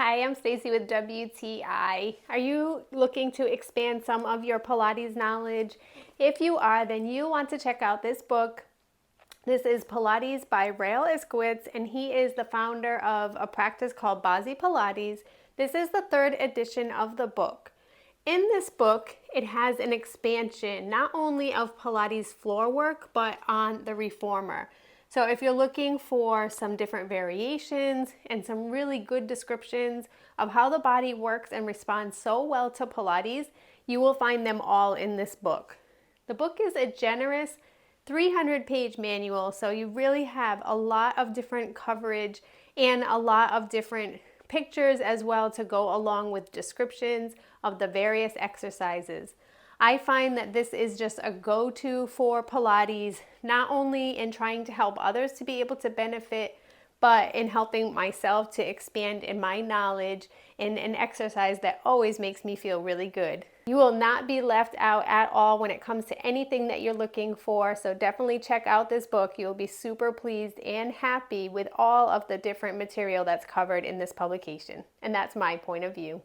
Hi, I'm Stacy with WTI. Are you looking to expand some of your Pilates knowledge? If you are, then you want to check out this book. This is Pilates by Rael Isacowitz, and he is the founder of a practice called Pilates. This is the third edition of the book. In this book, it has an expansion not only of Pilates floor work, but on the reformer. So if you're looking for some different variations and some really good descriptions of how the body works and responds so well to Pilates, you will find them all in this book. The book is a generous 300-page manual, so you really have a lot of different coverage and a lot of different pictures as well to go along with descriptions of the various exercises. I find that this is just a go-to for Pilates, not only in trying to help others to be able to benefit, but in helping myself to expand in my knowledge in an exercise that always makes me feel really good. You will not be left out at all when it comes to anything that you're looking for, so definitely check out this book. You'll be super pleased and happy with all of the different material that's covered in this publication. And that's my point of view.